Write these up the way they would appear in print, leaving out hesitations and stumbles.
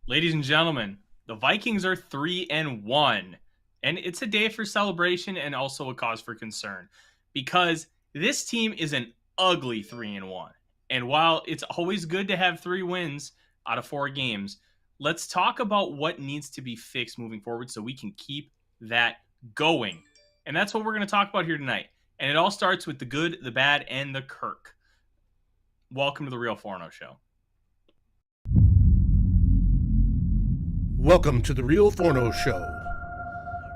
Ladies and gentlemen, the Vikings are 3-1, and it's a day for celebration and also a cause for concern because this team is an ugly 3-1. And while it's always good to have 3 wins out of 4 games, let's talk about what needs to be fixed moving forward so we can keep that going. And that's what we're going to talk about here tonight. And it all starts with the good, the bad, and the Kirk. Welcome to the Real Forno Show. Welcome to the Real Forno Show.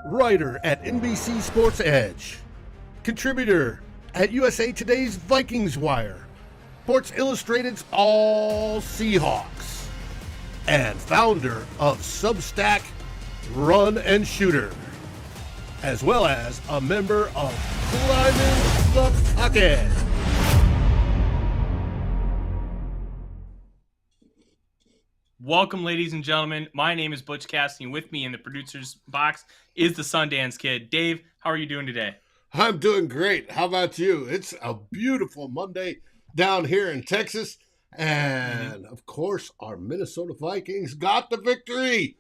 Writer at NBC Sports Edge. Contributor at USA Today's Vikings Wire. Sports Illustrated's All Seahawks. And founder of Substack Run and Shooter. As well as a member of Climbing the Pocket. Welcome, ladies and gentlemen. My name is Butch Cassidy, and with me in the producer's box is the Sundance Kid. Dave, how are you doing today? I'm doing great. How about you? It's a beautiful Monday down here in Texas. And, of course, our Minnesota Vikings got the victory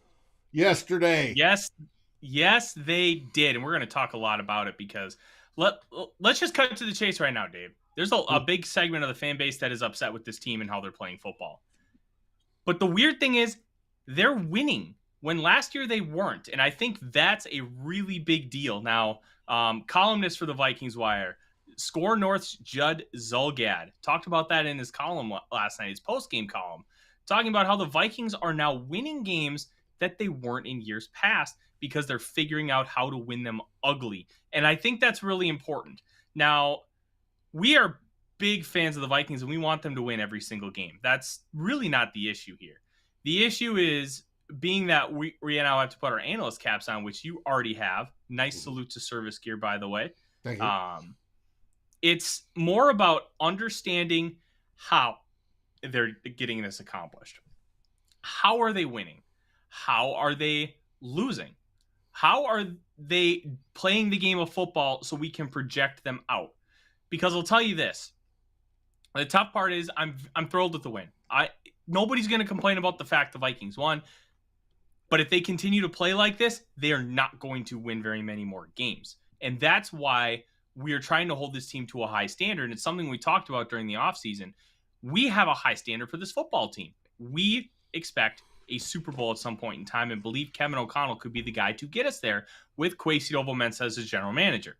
yesterday. Yes, they did. And we're going to talk a lot about it because let's just cut to the chase right now, Dave. There's a big segment of the fan base that is upset with this team and how they're playing football. But the weird thing is they're winning when last year they weren't. And I think that's a really big deal. Now, columnist for the Vikings Wire, Score North's Judd Zulgad, talked about that in his column last night, his post-game column, talking about how the Vikings are now winning games that they weren't in years past because they're figuring out how to win them ugly. And I think that's really important. Now, we are big fans of the Vikings and we want them to win every single game. That's really not the issue here. The issue is being that we now have to put our analyst caps on, which you already have. Nice salute to Service Gear, by the way. Thank you. It's more about understanding how they're getting this accomplished. How are they winning? How are they losing? How are they playing the game of football so we can project them out? Because I'll tell you this. The tough part is I'm thrilled with the win. Nobody's going to complain about the fact the Vikings won. But if they continue to play like this, they are not going to win very many more games. And that's why we are trying to hold this team to a high standard. And it's something we talked about during the offseason. We have a high standard for this football team. We expect a Super Bowl at some point in time and believe Kevin O'Connell could be the guy to get us there with Kwesi Adofo-Mensah as his general manager.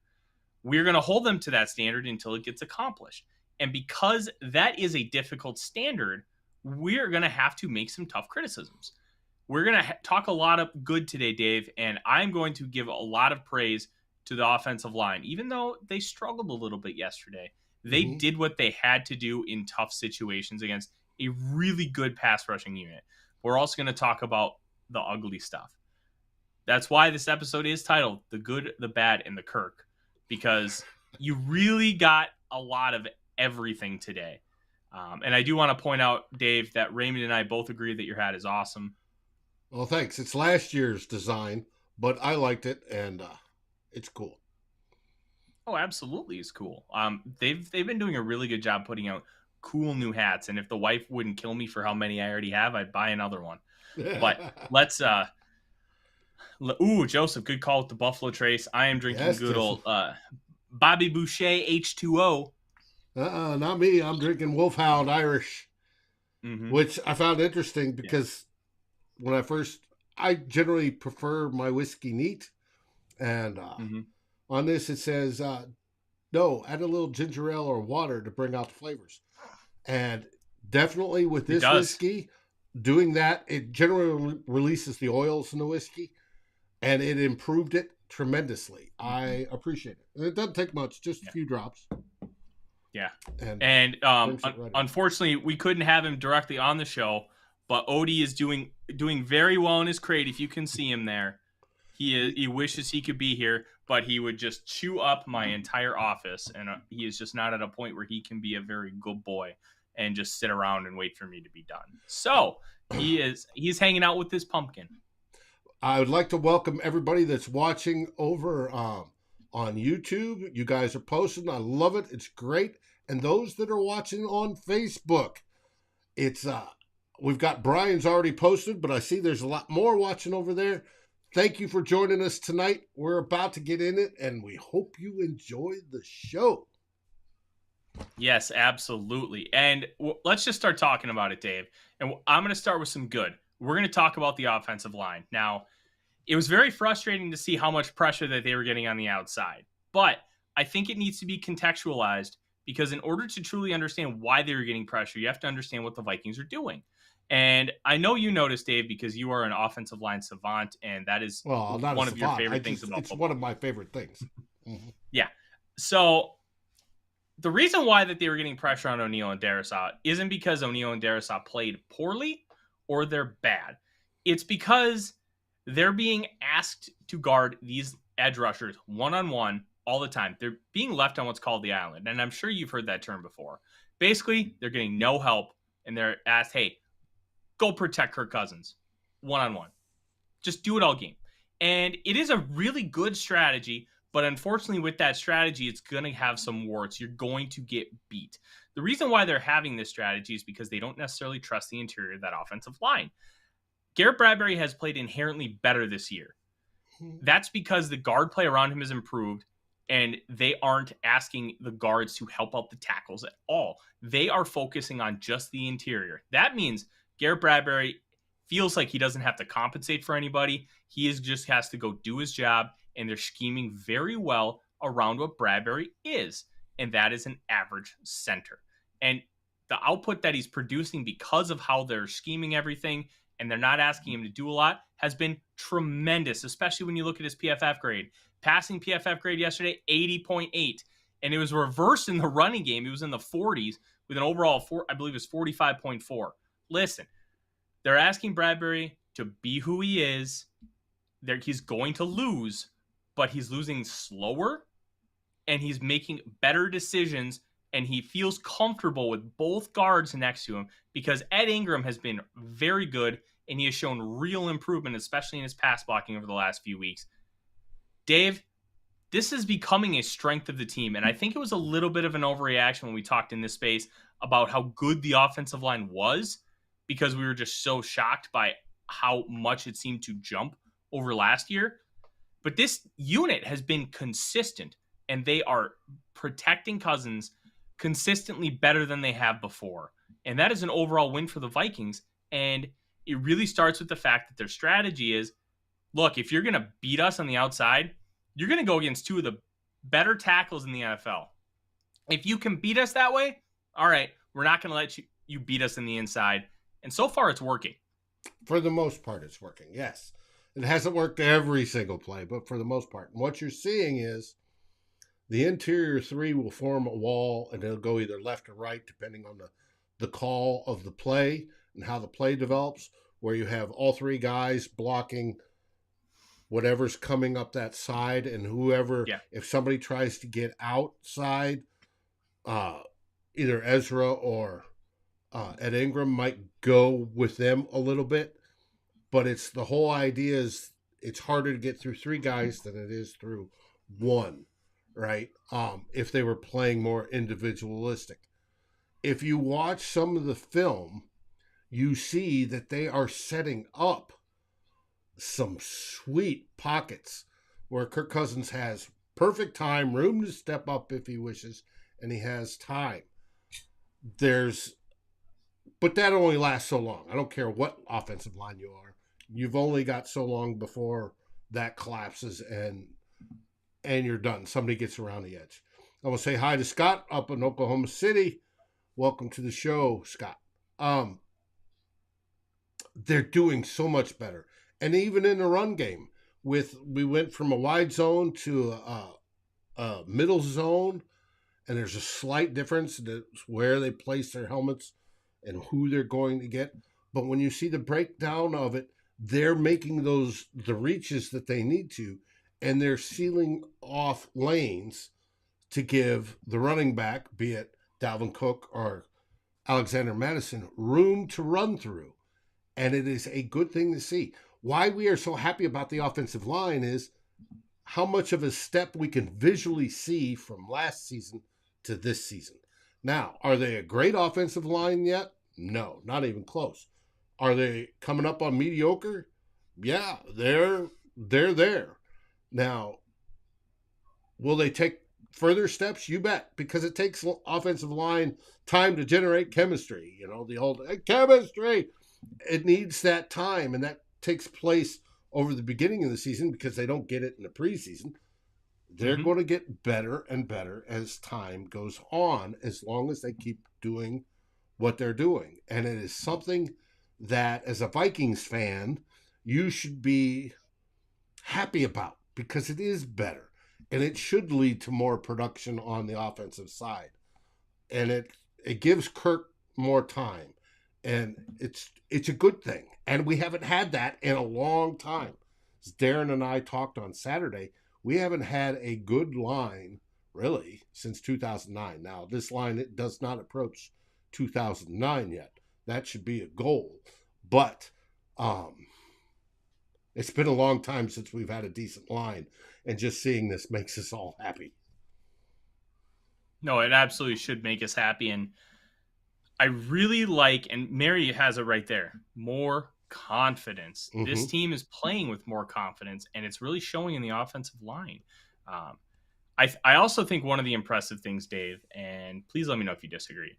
We're going to hold them to that standard until it gets accomplished. And because that is a difficult standard, we're going to have to make some tough criticisms. We're going to talk a lot of good today, Dave, and I'm going to give a lot of praise to the offensive line. Even though they struggled a little bit yesterday, they did what they had to do in tough situations against a really good pass rushing unit. We're also going to talk about the ugly stuff. That's why this episode is titled The Good, the Bad, and the Kirk, because you really got a lot of everything today. And I do want to point out, Dave, that Raymond and I both agree that your hat is awesome. Well, thanks. It's last year's design, but I liked it, and it's cool. Oh, absolutely, it's cool. They've been doing a really good job putting out cool new hats, and if the wife wouldn't kill me for how many I already have, I'd buy another one. But let's Joseph, good call with the Buffalo Trace. I am drinking good old Bobby Boucher H2O. Not me. I'm drinking Wolfhound Irish, which I found interesting because when I generally prefer my whiskey neat. And on this, it says, no, add a little ginger ale or water to bring out the flavors. And definitely with this whiskey, doing that, it generally releases the oils in the whiskey, and it improved it tremendously. I appreciate it. And it doesn't take much, just a few drops. Yeah. And unfortunately, we couldn't have him directly on the show, but Odie is doing very well in his crate. If you can see him there, he wishes he could be here, but he would just chew up my entire office, and he is just not at a point where he can be a very good boy and just sit around and wait for me to be done. So he's hanging out with this pumpkin. I would like to welcome everybody that's watching over on YouTube. You guys are posting. I love it. It's great. And those that are watching on Facebook, it's We've got Brian's already posted, but I see there's a lot more watching over there. Thank you for joining us tonight. We're about to get in it, and we hope you enjoy the show. Yes, absolutely. And let's just start talking about it, Dave. And I'm going to start with some good. We're going to talk about the offensive line. Now, it was very frustrating to see how much pressure that they were getting on the outside. But I think it needs to be contextualized because in order to truly understand why they were getting pressure, you have to understand what the Vikings are doing. And I know you noticed, Dave, because you are an offensive line savant, and that is one of your favorite things about it's football. one of my favorite things. Mm-hmm. Yeah. So the reason why that they were getting pressure on O'Neal and Darrisaw isn't because O'Neal and Darrisaw played poorly or they're bad. It's because they're being asked to guard these edge rushers one-on-one all the time. They're being left on what's called the island, and I'm sure you've heard that term before. Basically, they're getting no help, and they're asked, hey, go protect Kirk Cousins one-on-one. Just do it all game. And it is a really good strategy, but unfortunately with that strategy, it's going to have some warts. You're going to get beat. The reason why they're having this strategy is because they don't necessarily trust the interior of that offensive line. Garrett Bradbury has played inherently better this year. That's because the guard play around him has improved, and they aren't asking the guards to help out the tackles at all. They are focusing on just the interior. That means Garrett Bradbury feels like he doesn't have to compensate for anybody. He just has to go do his job, and they're scheming very well around what Bradbury is, and that is an average center. And the output that he's producing because of how they're scheming everything and they're not asking him to do a lot has been tremendous, especially when you look at his PFF grade. Passing PFF grade yesterday, 80.8, and it was reversed in the running game. He was in the 40s with an overall, I believe it was 45.4. Listen, they're asking Bradbury to be who he is. He's going to lose, but he's losing slower, and he's making better decisions, and he feels comfortable with both guards next to him because Ed Ingram has been very good, and he has shown real improvement, especially in his pass blocking over the last few weeks. Dave, this is becoming a strength of the team, and I think it was a little bit of an overreaction when we talked in this space about how good the offensive line was because we were just so shocked by how much it seemed to jump over last year. But this unit has been consistent, and they are protecting Cousins consistently better than they have before. And that is an overall win for the Vikings. And it really starts with the fact that their strategy is, look, if you're going to beat us on the outside, you're going to go against two of the better tackles in the NFL. If you can beat us that way, all right, we're not going to let you beat us in the inside. And so far, it's working. For the most part, it's working, yes. It hasn't worked every single play, but for the most part. And what you're seeing is the interior three will form a wall, and it'll go either left or right, depending on the call of the play and how the play develops, where you have all three guys blocking whatever's coming up that side, and whoever, if somebody tries to get outside, either Ezra or Ed Ingram might go with them a little bit. But it's the whole idea is it's harder to get through three guys than it is through one, right? If they were playing more individualistic. If you watch some of the film, you see that they are setting up some sweet pockets where Kirk Cousins has perfect time, room to step up if he wishes, and he has time. But that only lasts so long. I don't care what offensive line you are. You've only got so long before that collapses and you're done. Somebody gets around the edge. I will say hi to Scott up in Oklahoma City. Welcome to the show, Scott. They're doing so much better. And even in the run game, we went from a wide zone to a middle zone, and there's a slight difference. That's where they place their helmets and who they're going to get. But when you see the breakdown of it, they're making the reaches that they need to, and they're sealing off lanes to give the running back, be it Dalvin Cook or Alexander Madison, room to run through. And it is a good thing to see. Why we are so happy about the offensive line is how much of a step we can visually see from last season to this season. Now, are they a great offensive line yet? No, not even close. Are they coming up on mediocre? Yeah, they're there. Now, will they take further steps? You bet, because it takes offensive line time to generate chemistry. You know, the old chemistry. It needs that time, and that takes place over the beginning of the season because they don't get it in the preseason. They're going to get better and better as time goes on, as long as they keep doing what they're doing. And it is something that, as a Vikings fan, you should be happy about, because it is better and it should lead to more production on the offensive side. And it gives Kirk more time, and it's a good thing. And we haven't had that in a long time. As Darren and I talked on Saturday, we haven't had a good line really since 2009. Now, this line, it does not approach 2009 yet. That should be a goal. But it's been a long time since we've had a decent line, and just seeing this makes us all happy. No, it absolutely should make us happy. And I really like, and Mary has it right there, more confidence. Mm-hmm. This team is playing with more confidence, and it's really showing in the offensive line. I also think one of the impressive things, Dave, and please let me know if you disagree,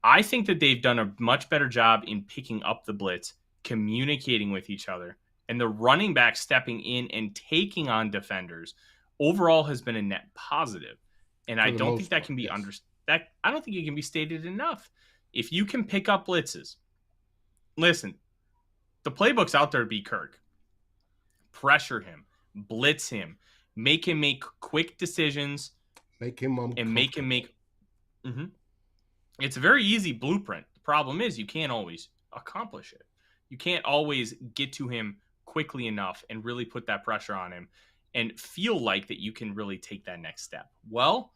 I think that they've done a much better job in picking up the blitz, communicating with each other, and the running back stepping in and taking on defenders overall has been a net positive. And I don't think that can be I don't think it can be stated enough. If you can pick up blitzes, listen, the playbook's out there to beat Kirk. Pressure him, blitz him, make him make quick decisions, make him make. Mm-hmm. It's a very easy blueprint. The problem is you can't always accomplish it. You can't always get to him quickly enough and really put that pressure on him and feel like that you can really take that next step. Well,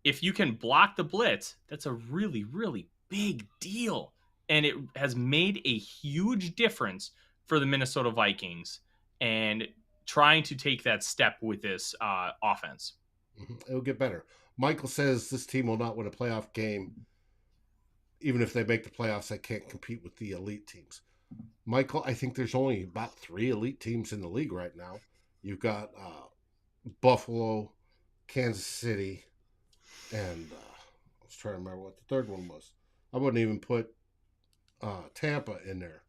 if you can block the blitz, that's a really, really big deal. And it has made a huge difference for the Minnesota Vikings and trying to take that step with this offense. It'll get better. Michael says this team will not win a playoff game. Even if they make the playoffs, they can't compete with the elite teams. Michael, I think there's only about 3 elite teams in the league right now. You've got Buffalo, Kansas City, and I was trying to remember what the third one was. I wouldn't even put Tampa in there.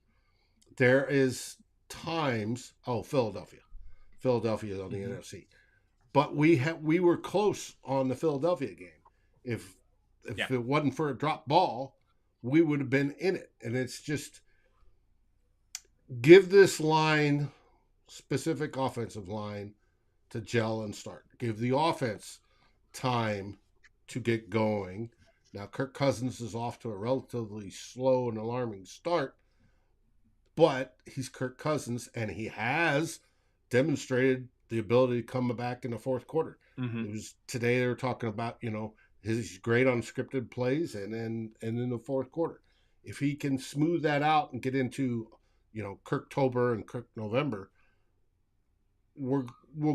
There is times, Philadelphia. Philadelphia is on the NFC. But we were close on the Philadelphia game. If it wasn't for a drop ball, we would have been in it. And it's just, give this line, specific offensive line, to gel and start. Give the offense time to get going. Now, Kirk Cousins is off to a relatively slow and alarming start, but he's Kirk Cousins, and he has demonstrated the ability to come back in the fourth quarter. Mm-hmm. It was today they were talking about, he's great on scripted plays and in the fourth quarter. If he can smooth that out and get into, Kirktober and Kirk November, we're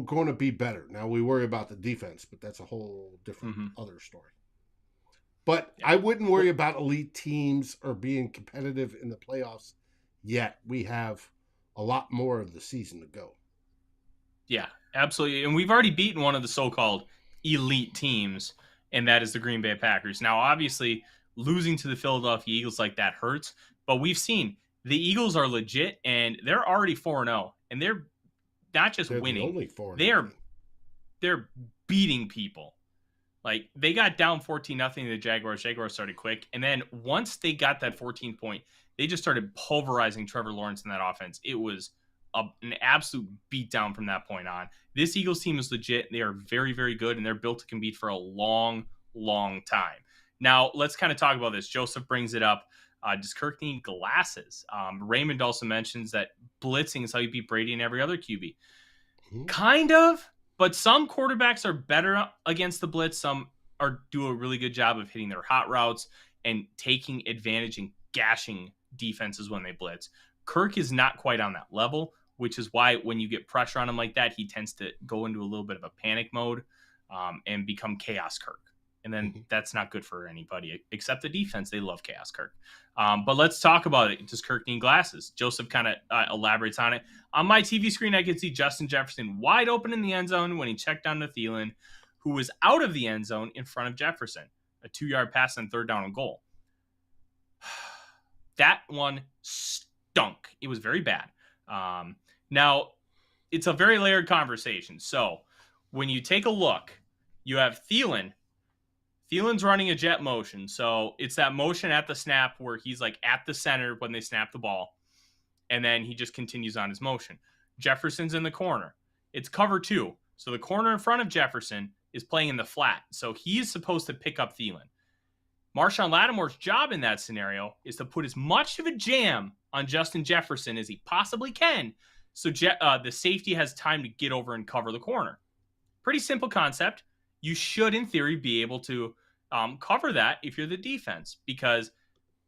going to be better. Now we worry about the defense, but that's a whole different other story. But I wouldn't worry about elite teams or being competitive in the playoffs yet. We have a lot more of the season to go. Yeah, absolutely. And we've already beaten one of the so-called elite teams, and that is the Green Bay Packers. Now, obviously, losing to the Philadelphia Eagles like that hurts, but we've seen the Eagles are legit, and they're already 4-0, and they're not just winning. They're beating people. Like, they got down 14-0 to the Jaguars. Jaguars started quick. And then once they got that 14-point, they just started pulverizing Trevor Lawrence in that offense. It was an absolute beatdown from that point on. This Eagles team is legit. They are very, very good, and they're built to compete for a long, long time. Now, let's kind of talk about this. Joseph brings it up. Does Kirk need glasses? Raymond also mentions that blitzing is how you beat Brady and every other QB. Kind of. But some quarterbacks are better against the blitz. Some do a really good job of hitting their hot routes and taking advantage and gashing defenses when they blitz. Kirk is not quite on that level, which is why when you get pressure on him like that, he tends to go into a little bit of a panic mode and become chaos Kirk. And then that's not good for anybody except the defense. They love chaos, Kirk. But let's talk about it. Does Kirk need glasses? Joseph kind of elaborates on it. On my TV screen, I could see Justin Jefferson wide open in the end zone when he checked down to Thielen, who was out of the end zone in front of Jefferson. A 2-yard pass on 3rd down and goal. That one stunk. It was very bad. Now, it's a very layered conversation. So when you take a look, you have Thielen. Thielen's running a jet motion. So it's that motion at the snap where he's like at the center when they snap the ball. And then he just continues on his motion. Jefferson's in the corner. It's cover 2. So the corner in front of Jefferson is playing in the flat. So he's supposed to pick up Thielen. Marshawn Lattimore's job in that scenario is to put as much of a jam on Justin Jefferson as he possibly can. So the safety has time to get over and cover the corner. Pretty simple concept. You should, in theory, be able to cover that if you're the defense because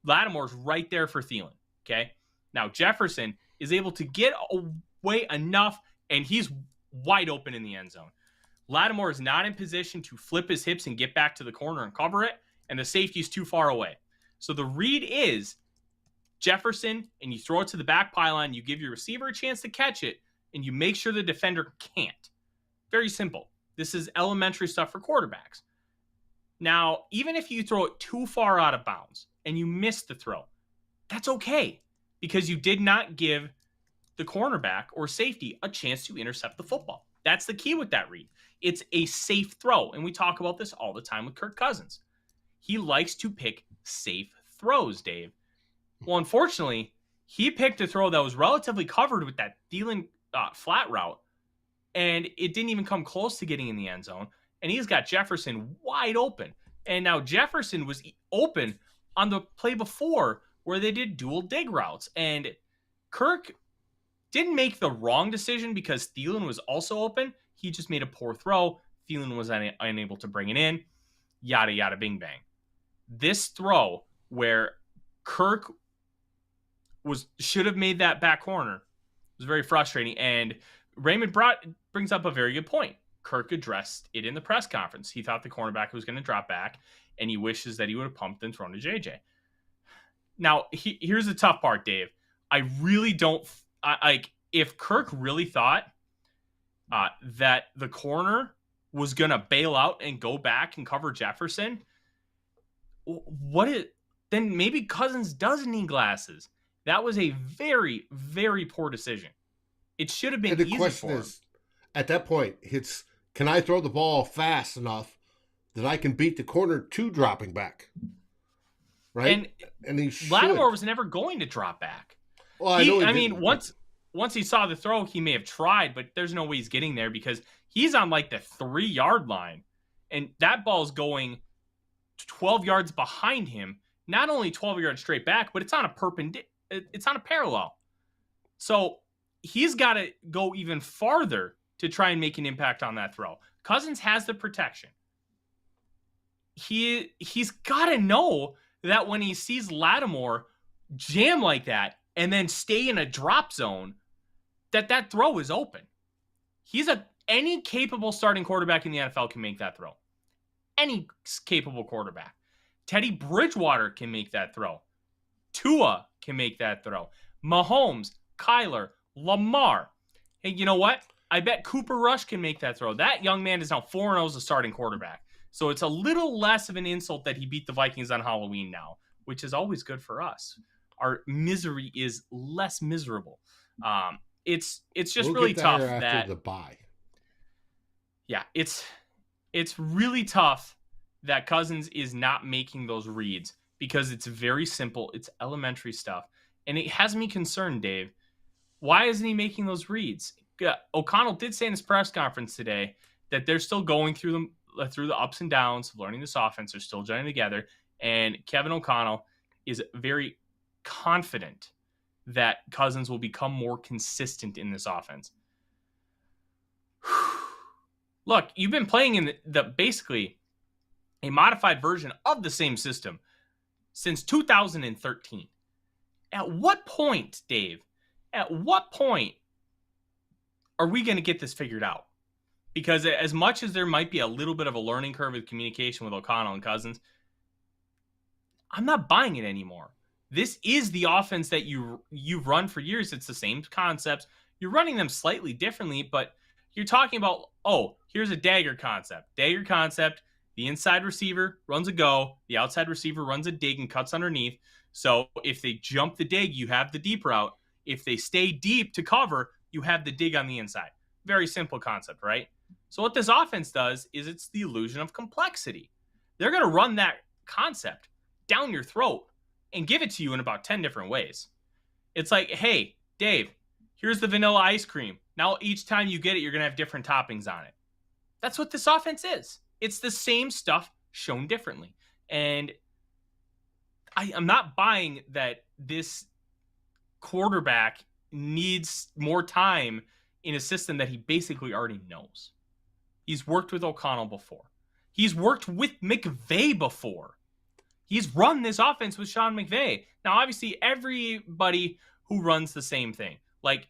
Lattimore's right there for Thielen. Okay. Now Jefferson is able to get away enough, and he's wide open in the end zone. Lattimore is not in position to flip his hips and get back to the corner and cover it, and the safety's too far away. So the read is Jefferson, and you throw it to the back pylon, you give your receiver a chance to catch it, and you make sure the defender can't. Very simple. This is elementary stuff for quarterbacks. Now, even if you throw it too far out of bounds and you miss the throw, that's okay because you did not give the cornerback or safety a chance to intercept the football. That's the key with that read. It's a safe throw, and we talk about this all the time with Kirk Cousins. He likes to pick safe throws, Dave. Well, unfortunately, he picked a throw that was relatively covered with that Thielen flat route, and it didn't even come close to getting in the end zone. And he's got Jefferson wide open. And now Jefferson was open on the play before where they did dual dig routes. And Kirk didn't make the wrong decision because Thielen was also open. He just made a poor throw. Thielen was unable to bring it in. Yada, yada, bing, bang. This throw where Kirk should have made that back corner was very frustrating. And Raymond brings up a very good point. Kirk addressed it in the press conference. He thought the cornerback was going to drop back, and he wishes that he would have pumped and thrown to JJ. Now, here's the tough part, Dave. I really don't like if Kirk really thought that the corner was going to bail out and go back and cover Jefferson. Then maybe Cousins does need glasses. That was a very, very poor decision. It should have been easy for him. The question is, at that point, it's, can I throw the ball fast enough that I can beat the corner to dropping back? Right? And he should. Lattimore was never going to drop back. Well, I mean, once he saw the throw, he may have tried, but there's no way he's getting there because he's on like the 3-yard line, and that ball's going 12 yards behind him. Not only 12 yards straight back, but it's on a parallel. So he's got to go even farther to try and make an impact on that throw. Cousins has the protection. He's got to know that when he sees Lattimore jam like that and then stay in a drop zone, that throw is open. Any capable starting quarterback in the NFL can make that throw. Any capable quarterback. Teddy Bridgewater can make that throw. Tua can make that throw. Mahomes, Kyler, Lamar. Hey, you know what? I bet Cooper Rush can make that throw. That young man is now 4-0 as a starting quarterback. So it's a little less of an insult that he beat the Vikings on Halloween now, which is always good for us. Our misery is less miserable. It's just really tough after the bye. Yeah, it's really tough that Cousins is not making those reads because it's very simple. It's elementary stuff. And it has me concerned, Dave. Why isn't he making those reads? O'Connell did say in his press conference today that they're still going through the ups and downs of learning this offense. They're still gelling together. And Kevin O'Connell is very confident that Cousins will become more consistent in this offense. Look, you've been playing in the basically a modified version of the same system since 2013. At what point, Dave, are we going to get this figured out? Because as much as there might be a little bit of a learning curve with communication with O'Connell and Cousins, I'm not buying it anymore. This is the offense that you've run for years. It's the same concepts. You're running them slightly differently, but you're talking about, oh, here's a dagger concept. Dagger concept, the inside receiver runs a go, the outside receiver runs a dig and cuts underneath. So if they jump the dig, you have the deep route. If they stay deep to cover, you have the dig on the inside. Very simple concept, right? So what this offense does is it's the illusion of complexity. They're going to run that concept down your throat and give it to you in about 10 different ways. It's like, hey, Dave, here's the vanilla ice cream. Now each time you get it, you're going to have different toppings on it. That's what this offense is. It's the same stuff shown differently. And I'm not buying that this quarterback needs more time in a system that he basically already knows. He's worked with O'Connell before. He's worked with McVay before. He's run this offense with Sean McVay. Now, obviously, everybody who runs the same thing, like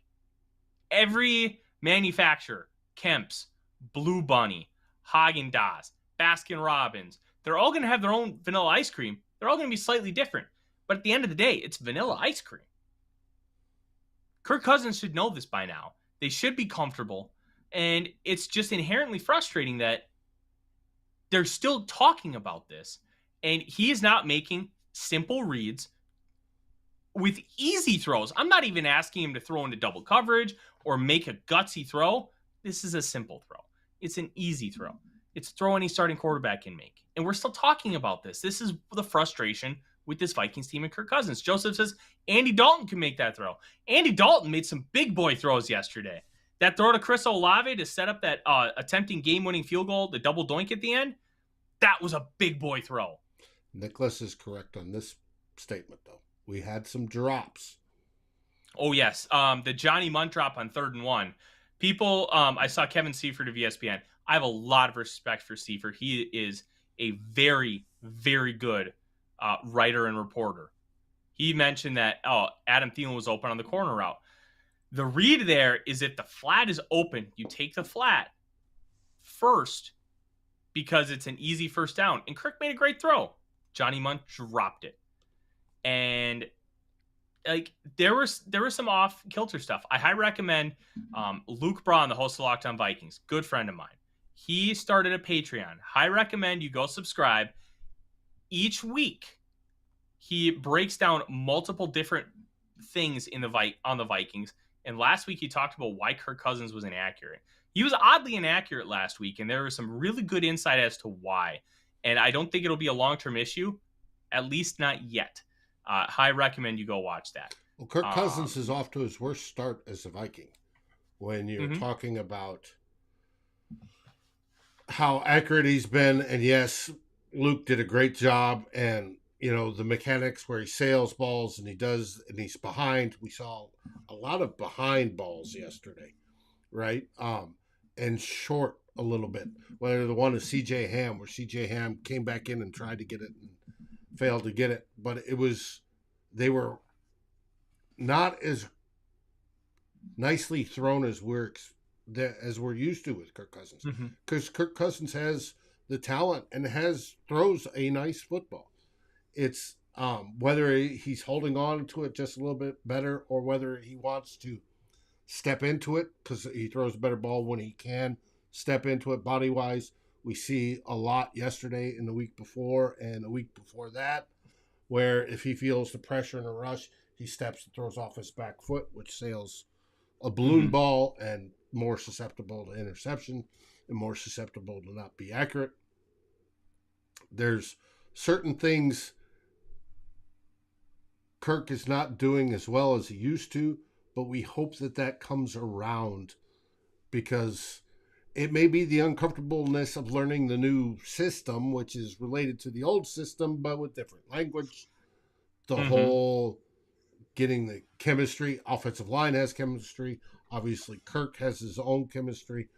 every manufacturer, Kemp's, Blue Bunny, Haagen-Dazs, Baskin-Robbins, they're all going to have their own vanilla ice cream. They're all going to be slightly different. But at the end of the day, it's vanilla ice cream. Kirk Cousins should know this by now. They should be comfortable. And it's just inherently frustrating that they're still talking about this. And he is not making simple reads with easy throws. I'm not even asking him to throw into double coverage or make a gutsy throw. This is a simple throw. It's an easy throw. It's a throw any starting quarterback can make. And we're still talking about this. This is the frustration with this Vikings team and Kirk Cousins. Joseph says Andy Dalton can make that throw. Andy Dalton made some big boy throws yesterday. That throw to Chris Olave to set up that attempting game-winning field goal, the double doink at the end, that was a big boy throw. Nicholas is correct on this statement, though. We had some drops. Oh, yes. The Johnny Munt drop on 3rd and 1. People, I saw Kevin Seifert of ESPN. I have a lot of respect for Seifert. He is a very, very good writer and reporter. He mentioned that, Adam Thielen was open on the corner route. The read there is if the flat is open, you take the flat first because it's an easy first down. And Kirk made a great throw. Johnny Munt dropped it. And like there was some off kilter stuff. I highly recommend Luke Braun, the host of Locked On Vikings, good friend of mine. He started a Patreon. I recommend you go subscribe. Each week, he breaks down multiple different things on the Vikings. And last week, he talked about why Kirk Cousins was inaccurate. He was oddly inaccurate last week, and there was some really good insight as to why. And I don't think it'll be a long-term issue, at least not yet. I recommend you go watch that. Well, Kirk Cousins is off to his worst start as a Viking. When you're talking about how accurate he's been, and yes, Luke did a great job, and the mechanics where he sails balls and he's behind. We saw a lot of behind balls yesterday, right? And short a little bit. Whether the one is CJ Ham, where CJ Ham came back in and tried to get it and failed to get it, but they were not as nicely thrown as we're used to with Kirk Cousins, because Kirk Cousins has the talent and throws a nice football. It's whether he's holding on to it just a little bit better or whether he wants to step into it, because he throws a better ball when he can step into it body-wise. We see a lot yesterday and the week before and the week before that, where if he feels the pressure in a rush, he steps and throws off his back foot, which sails a balloon ball and more susceptible to interception and more susceptible to not be accurate. There's certain things Kirk is not doing as well as he used to, but we hope that comes around, because it may be the uncomfortableness of learning the new system, which is related to the old system, but with different language. The whole getting the chemistry, offensive line has chemistry. Obviously, Kirk has his own chemistry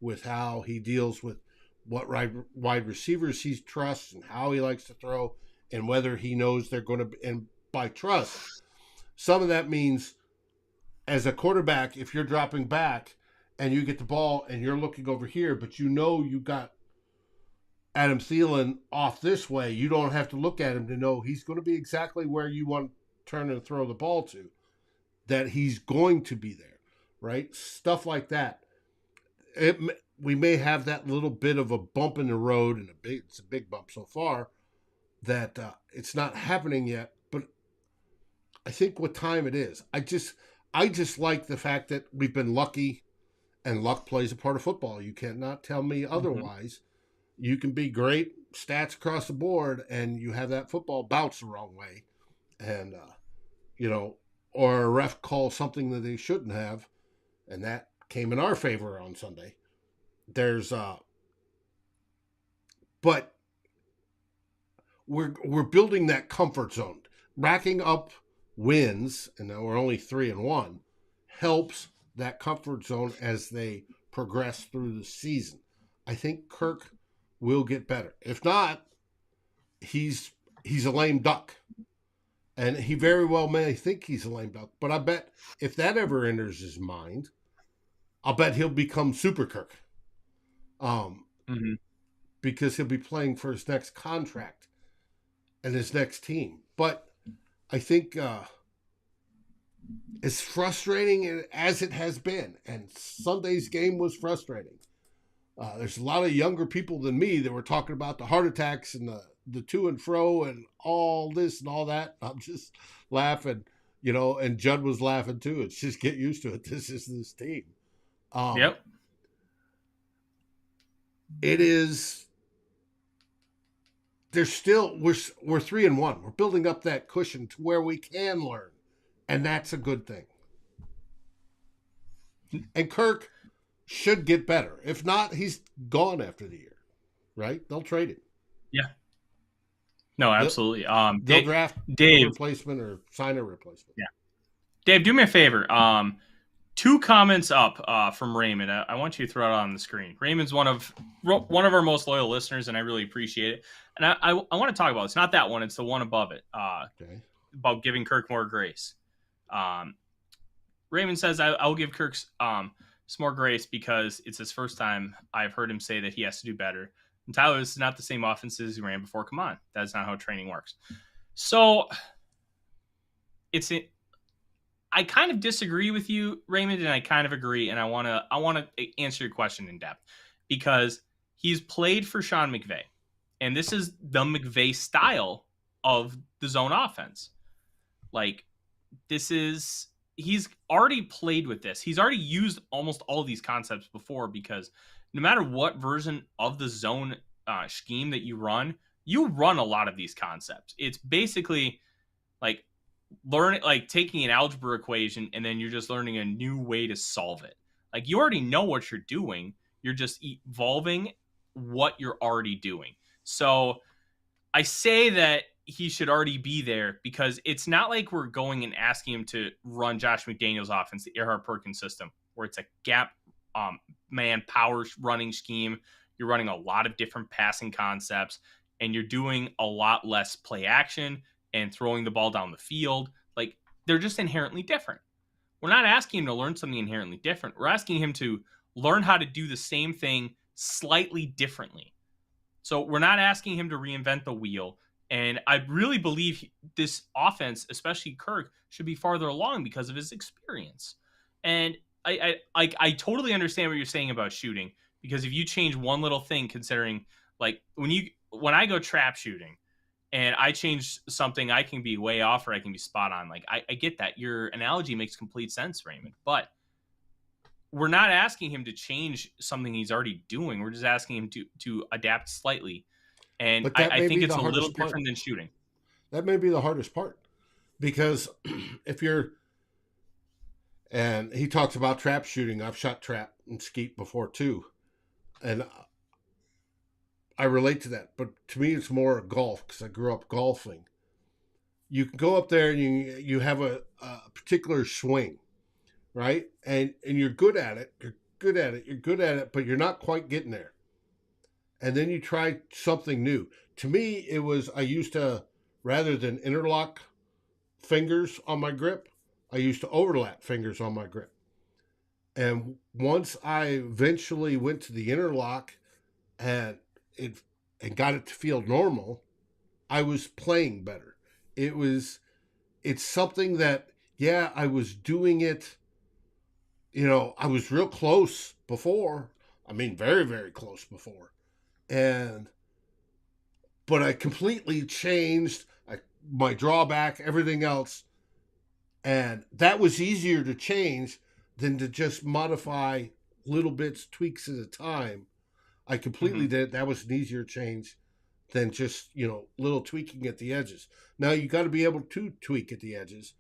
with how he deals with what wide receivers he trusts and how he likes to throw, and whether he knows they're going to be, and by trust, some of that means as a quarterback, if you're dropping back and you get the ball and you're looking over here, but you know you got Adam Thielen off this way, you don't have to look at him to know he's going to be exactly where you want to turn and throw the ball to, that he's going to be there, right? Stuff like that. We may have that little bit of a bump in the road, and it's a big bump so far, that it's not happening yet. But I think what time it is. I just like the fact that we've been lucky, and luck plays a part of football. You cannot tell me otherwise. You can be great, stats across the board, and you have that football bounce the wrong way. And, or a ref calls something that they shouldn't have, and that came in our favor on Sunday. But we're building that comfort zone. Racking up wins, and now we're only 3-1, helps that comfort zone as they progress through the season. I think Kirk will get better. If not, he's a lame duck. And he very well may think he's a lame duck. But I bet if that ever enters his mind, I'll bet he'll become Super Kirk. Because he'll be playing for his next contract and his next team. But I think as frustrating as it has been, and Sunday's game was frustrating, there's a lot of younger people than me that were talking about the heart attacks and the to and fro and all this and all that. I'm just laughing, and Judd was laughing too. It's just get used to it. This is this team. Yep. It is. There's still we're 3-1. We're building up that cushion to where we can learn, and that's a good thing. And Kirk should get better. If not, he's gone after the year, right? They'll trade him. Yeah. No, absolutely. They'll draft a replacement or sign a replacement. Yeah. Dave, do me a favor. 2 comments up from Raymond. I want you to throw it on the screen. Raymond's one of our most loyal listeners, and I really appreciate it. And I want to talk about it. It's not that one. It's the one above it. Okay. About giving Kirk more grace. Raymond says, I will give Kirk some more grace because it's his first time I've heard him say that he has to do better. And Tyler, this is not the same offenses he ran before. Come on. That's not how training works. So I kind of disagree with you, Raymond, and I kind of agree. And I want to answer your question in depth because he's played for Sean McVay, and this is the McVay style of the zone offense. Like he's already played with this. He's already used almost all of these concepts before because no matter what version of the zone scheme that you run a lot of these concepts. It's basically like taking an algebra equation and then you're just learning a new way to solve it. Like you already know what you're doing. You're just evolving what you're already doing. So I say that he should already be there because it's not like we're going and asking him to run Josh McDaniels offense, the Earhart Perkins system, where it's a gap man power running scheme. You're running a lot of different passing concepts and you're doing a lot less play action and throwing the ball down the field. Like they're just inherently different. We're not asking him to learn something inherently different. We're asking him to learn how to do the same thing slightly differently. So we're not asking him to reinvent the wheel. And I really believe this offense, especially Kirk, should be farther along because of his experience. And I totally understand what you're saying about shooting, because if you change one little thing, considering like when I go trap shooting and I change something, I can be way off or I can be spot on. Like I get that. Your analogy makes complete sense, Raymond, but we're not asking him to change something he's already doing. We're just asking him to adapt slightly. And I think it's a little different than shooting. That may be the hardest part because and he talks about trap shooting. I've shot trap and skeet before too. And I relate to that. But to me, it's more golf because I grew up golfing. You can go up there and you have a particular swing, right? And you're good at it. You're good at it, but you're not quite getting there. And then you try something new. To me, it was, I used to, rather than interlock fingers on my grip, I used to overlap fingers on my grip. And once I eventually went to the interlock and it and got it to feel normal, I was playing better. It's something that, yeah, I was doing it, I was real close before. I mean, very, very close before. But I completely changed my drawback, everything else. And that was easier to change than to just modify little bits, tweaks at a time. I completely did. That was an easier change than just, little tweaking at the edges. Now you got to be able to tweak at the edges,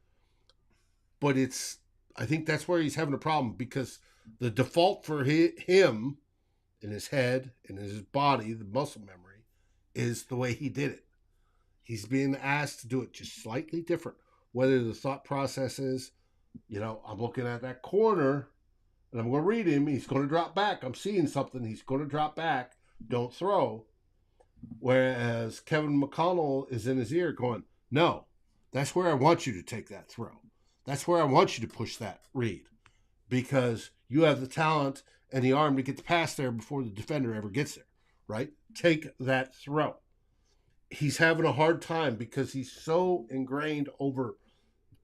but I think that's where he's having a problem, because the default for him in his head, in his body, the muscle memory, is the way he did it. He's being asked to do it just slightly different. Whether the thought process is, I'm looking at that corner and I'm going to read him. He's going to drop back. I'm seeing something. He's going to drop back. Don't throw. Whereas Kevin McConnell is in his ear going, no, that's where I want you to take that throw. That's where I want you to push that read, because you have the talent and the arm to get the pass there before the defender ever gets there, right? Take that throw. He's having a hard time because he's so ingrained over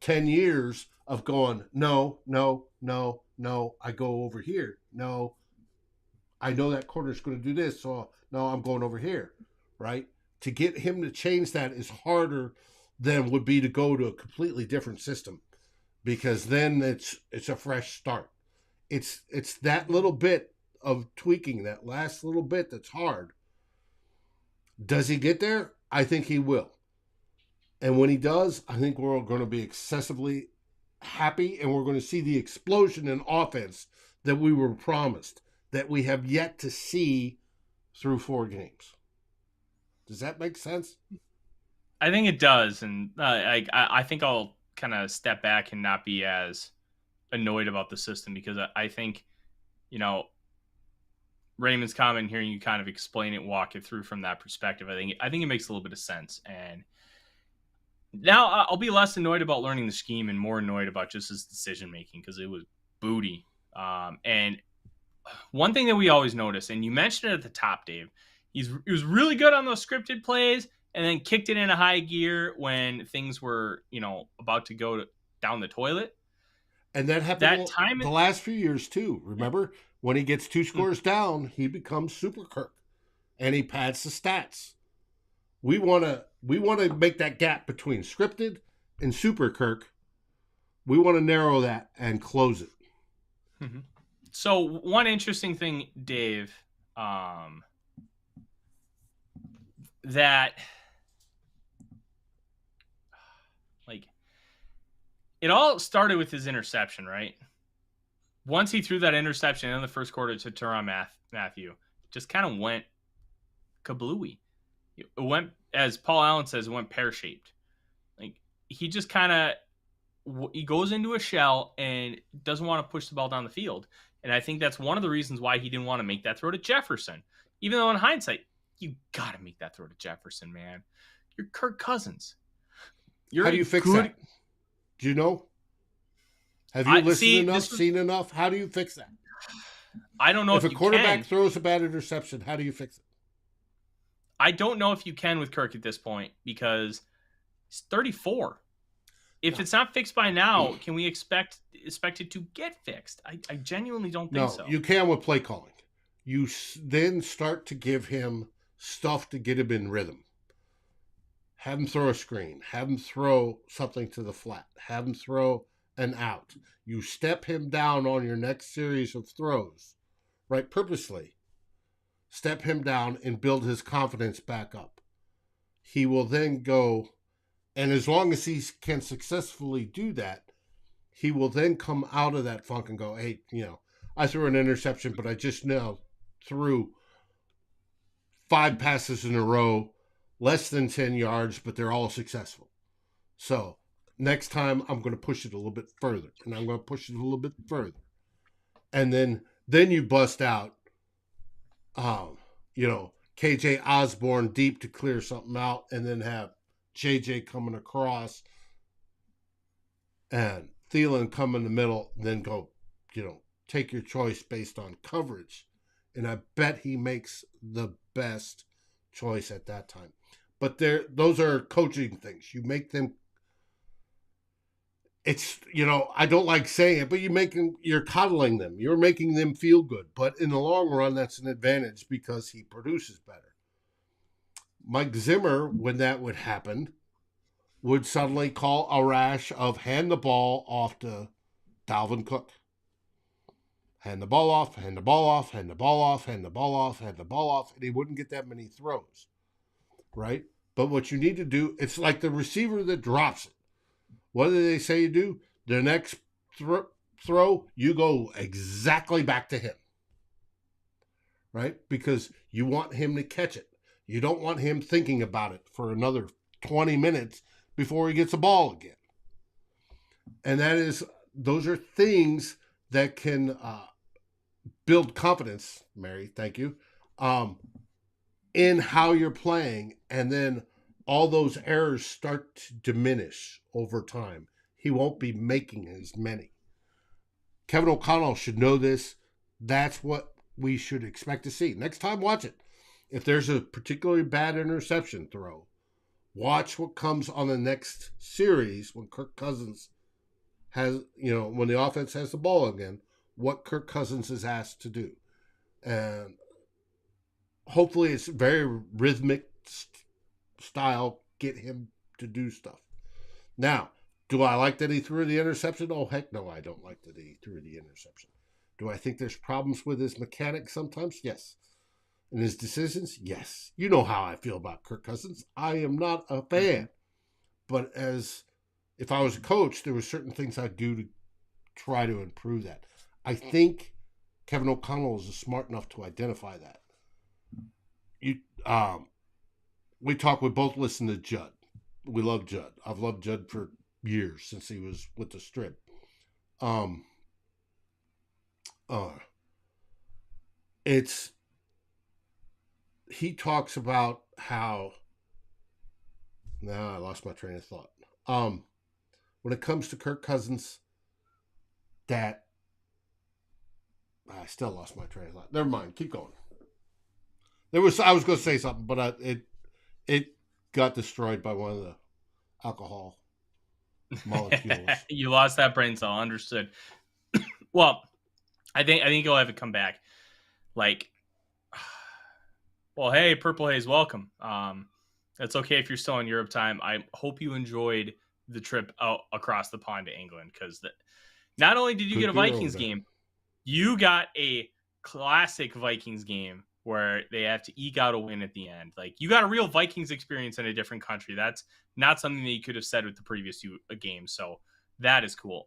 10 years of going, no, no, no, no, I go over here. No, I know that corner's going to do this, so no, I'm going over here, right? To get him to change that is harder than would be to go to a completely different system, because then it's a fresh start. It's that little bit of tweaking, that last little bit that's hard. Does he get there? I think he will. And when he does, I think we're going to be excessively happy, and we're going to see the explosion in offense that we were promised, that we have yet to see through 4 games. Does that make sense? I think it does. And I think I'll kind of step back and not be as annoyed about the system, because I think, Raymond's comment, hearing you kind of explain it, walk it through from that perspective, I think it makes a little bit of sense. And now I'll be less annoyed about learning the scheme and more annoyed about just his decision making, because it was booty. And one thing that we always notice, and you mentioned it at the top, Dave, he was really good on those scripted plays, and then kicked it into high gear when things were, about to go down the toilet. And that happened the last few years too. Remember, when he gets 2 scores down, he becomes Super Kirk, and he pads the stats. We want to make that gap between scripted and Super Kirk. We want to narrow that and close it. Mm-hmm. So one interesting thing, Dave, that it all started with his interception, right? Once he threw that interception in the first quarter to Tyrann Mathieu, just kind of went kablooey. It went, as Paul Allen says, it went pear-shaped. He just kind of, he goes into a shell and doesn't want to push the ball down the field. And I think that's one of the reasons why he didn't want to make that throw to Jefferson. Even though in hindsight, you got to make that throw to Jefferson, man. You're Kirk Cousins. How do you fix that? Do you know? Have you listened seen enough? How do you fix that? I don't know if a quarterback throws a bad interception, how do you fix it? I don't know if you can with Kirk at this point, because he's 34. If it's not fixed by now, can we expect it to get fixed? I genuinely don't think so. No, you can with play calling. You then start to give him stuff to get him in rhythm. Have him throw a screen. Have him throw something to the flat. Have him throw an out. You step him down on your next series of throws, right? Purposely. Step him down and build his confidence back up. He will then go, and as long as he can successfully do that, he will then come out of that funk and go, hey, I threw an interception, but I just now threw 5 passes in a row, less than 10 yards, but they're all successful. So next time I'm going to push it a little bit further, and I'm going to push it a little bit further. And then you bust out, KJ Osborne deep to clear something out, and then have JJ coming across and Thielen come in the middle, and then go, take your choice based on coverage. And I bet he makes the best choice at that time. But those are coaching things. You make them. It's, I don't like saying it, but you're coddling them. You're making them feel good. But in the long run, that's an advantage because he produces better. Mike Zimmer, when that would happen, would suddenly call a rash of hand the ball off to Dalvin Cook. Hand the ball off, hand the ball off, hand the ball off, hand the ball off, hand the ball off, and he wouldn't get that many throws, right? But what you need to do, it's like the receiver that drops it. What do they say you do? The next throw, you go exactly back to him, right? Because you want him to catch it. You don't want him thinking about it for another 20 minutes before he gets the ball again. And those are things that can build confidence, Mary, thank you, in how you're playing. And then all those errors start to diminish over time. He won't be making as many. Kevin O'Connell should know this. That's what we should expect to see. Next time, watch it. If there's a particularly bad interception throw, watch what comes on the next series when Kirk Cousins has, when the offense has the ball again, what Kirk Cousins is asked to do. And hopefully it's very rhythmic style, get him to do stuff. Now, do I like that he threw the interception? Oh, heck no, I don't like that he threw the interception. Do I think there's problems with his mechanics sometimes? Yes. And his decisions? Yes. You know how I feel about Kirk Cousins. I am not a fan. But if I was a coach, there were certain things I'd do to try to improve that. I think Kevin O'Connell is smart enough to identify that. We both listen to Judd. We love Judd. I've loved Judd for years since he was with the Strip. He talks about how. Now I lost my train of thought. When it comes to Kirk Cousins, I still lost my train of thought. Never mind. Keep going. I was going to say something, but it got destroyed by one of the alcohol molecules. You lost that brain cell. Understood. Well, I think you'll have it come back. Like, well, hey, Purple Haze, welcome. It's okay if you're still in Europe time. I hope you enjoyed the trip out across the pond to England, because not only did you get a Vikings game, you got a classic Vikings game where they have to eke out a win at the end. Like, you got a real Vikings experience in a different country. That's not something that you could have said with the previous two games. So that is cool.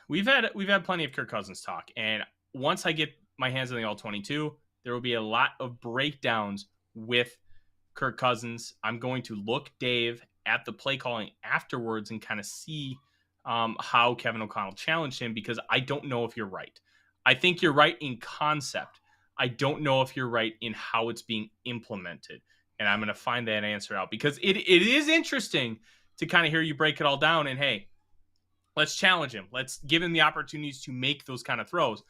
We've had plenty of Kirk Cousins talk, and once I get my hands on the All-22, there will be a lot of breakdowns with Kirk Cousins. I'm going to look, Dave, at the play calling afterwards and kind of see how Kevin O'Connell challenged him, because I don't know if you're right. I think you're right in concept. I don't know if you're right in how it's being implemented. And I'm going to find that answer out, because it is interesting to kind of hear you break it all down. And hey, let's challenge him. Let's give him the opportunities to make those kind of throws.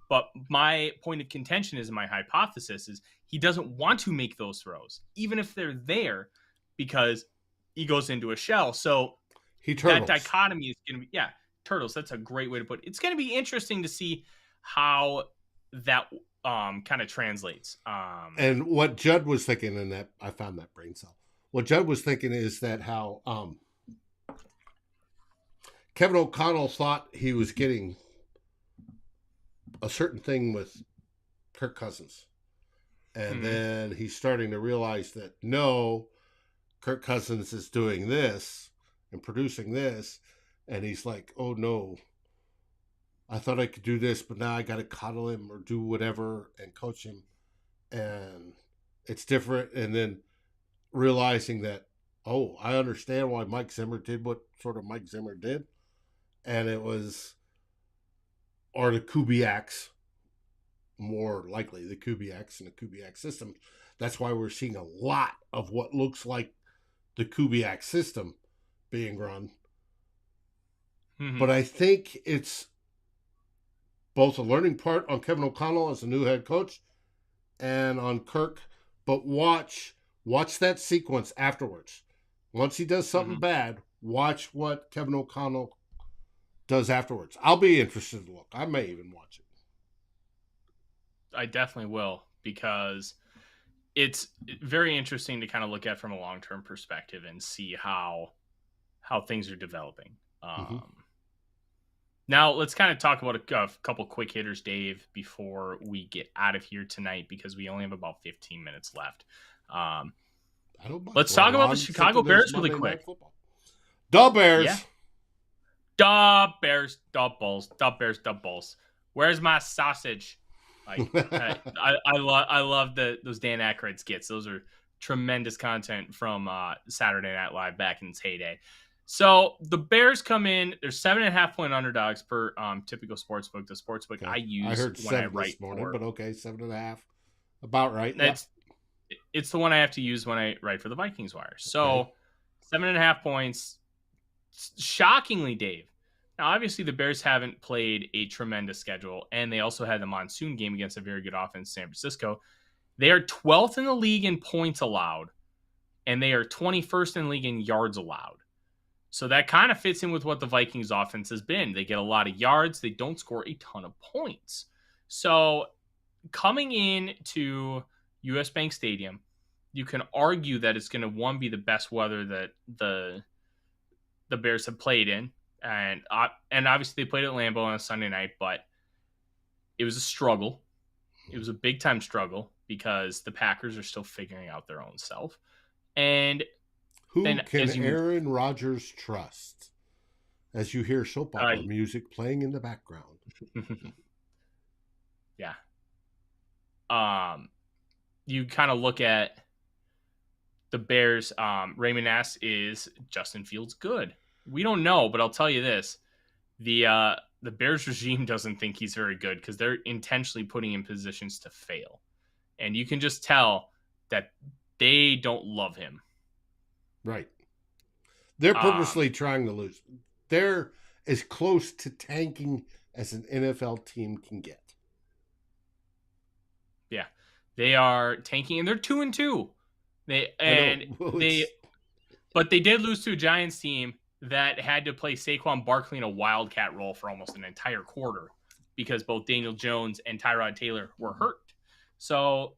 But my point of contention is, my hypothesis is, he doesn't want to make those throws, even if they're there, because he goes into a shell. So that dichotomy is going to be, turtles. That's a great way to put it. It's going to be interesting to see how that kind of translates. And what Judd was thinking in that, I found that brain cell. What Judd was thinking is that how Kevin O'Connell thought he was getting a certain thing with Kirk Cousins. And then he's starting to realize that, no, Kirk Cousins is doing this and producing this. And he's like, oh, no, I thought I could do this, but now I got to coddle him or do whatever and coach him. And it's different. And then realizing that, oh, I understand why Mike Zimmer did what sort of Mike Zimmer did. And it was, or the Kubiaks, more likely the Kubiaks and the Kubiak system. That's why we're seeing a lot of what looks like the Kubiak system being run. Mm-hmm. But I think it's both a learning part on Kevin O'Connell as a new head coach and on Kirk, but watch that sequence afterwards. Once he does something bad, watch what Kevin O'Connell does afterwards. I'll be interested to look. I may even watch it. I definitely will, because it's very interesting to kind of look at from a long-term perspective and see how things are developing. Now let's kind of talk about a couple quick hitters, Dave, before we get out of here tonight, because we only have about 15 minutes left. Let's talk about the Chicago Bears really quick. Da Bears. Yeah. Da Bears, da Bulls, da Bears, da Bulls. Where's my sausage? I love those Dan Aykroyd skits. Those are tremendous content from Saturday Night Live back in its heyday. So the Bears come in. They're 7.5-point underdogs per typical sportsbook. The sportsbook I use I heard when I 7 write this morning, for, but okay, 7.5, about right. It's the one I have to use when I write for the Vikings Wire. So 7.5 points. Shockingly, Dave. Now, obviously, the Bears haven't played a tremendous schedule, and they also had the monsoon game against a very good offense, San Francisco. They are 12th in the league in points allowed, and they are 21st in the league in yards allowed. So that kind of fits in with what the Vikings offense has been. They get a lot of yards. They don't score a ton of points. So coming in to US Bank Stadium, you can argue that it's going to, one, be the best weather that the Bears have played in. And obviously they played at Lambeau on a Sunday night, but it was a struggle. It was a big-time struggle because the Packers are still figuring out their own self. And who can Aaron Rodgers trust? As you hear soap opera music playing in the background. Yeah. You kind of look at the Bears. Raymond asks, is Justin Fields good? We don't know, but I'll tell you this. The Bears regime doesn't think he's very good because they're intentionally putting him in positions to fail. And you can just tell that they don't love him. Right. They're purposely trying to lose. They're as close to tanking as an NFL team can get. Yeah. They are tanking, and they're 2-2. But they did lose to a Giants team that had to play Saquon Barkley in a wildcat role for almost an entire quarter because both Daniel Jones and Tyrod Taylor were hurt. So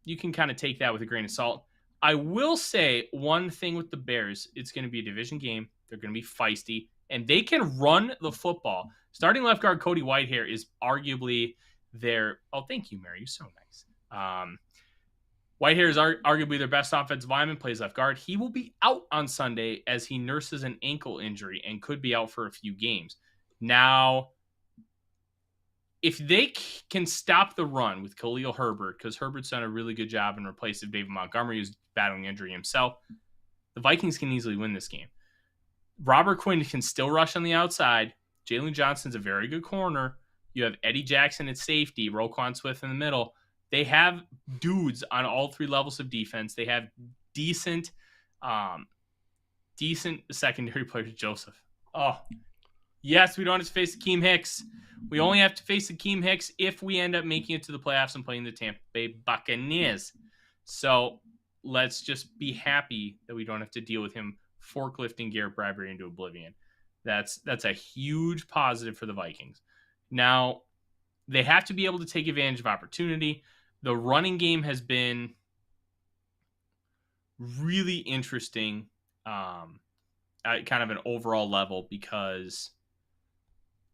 you can kind of take that with a grain of salt. I will say one thing with the Bears. It's going to be a division game. They're going to be feisty, and they can run the football. Starting left guard Cody Whitehair is arguably their – oh, thank you, Mary. You're so nice. Whitehair is arguably their best offensive lineman, plays left guard. He will be out on Sunday as he nurses an ankle injury and could be out for a few games. Now, if they can stop the run with Khalil Herbert, because Herbert's done a really good job in replace of David Montgomery, who's battling injury himself, the Vikings can easily win this game. Robert Quinn can still rush on the outside. Jalen Johnson's a very good corner. You have Eddie Jackson at safety, Roquan Swift in the middle. They have dudes on all three levels of defense. They have decent secondary players. Joseph. Oh, yes, we don't have to face Akeem Hicks. We only have to face Akeem Hicks if we end up making it to the playoffs and playing the Tampa Bay Buccaneers. So let's just be happy that we don't have to deal with him forklifting Garrett Bradbury into oblivion. That's a huge positive for the Vikings. Now, they have to be able to take advantage of opportunity. The running game has been really interesting at kind of an overall level because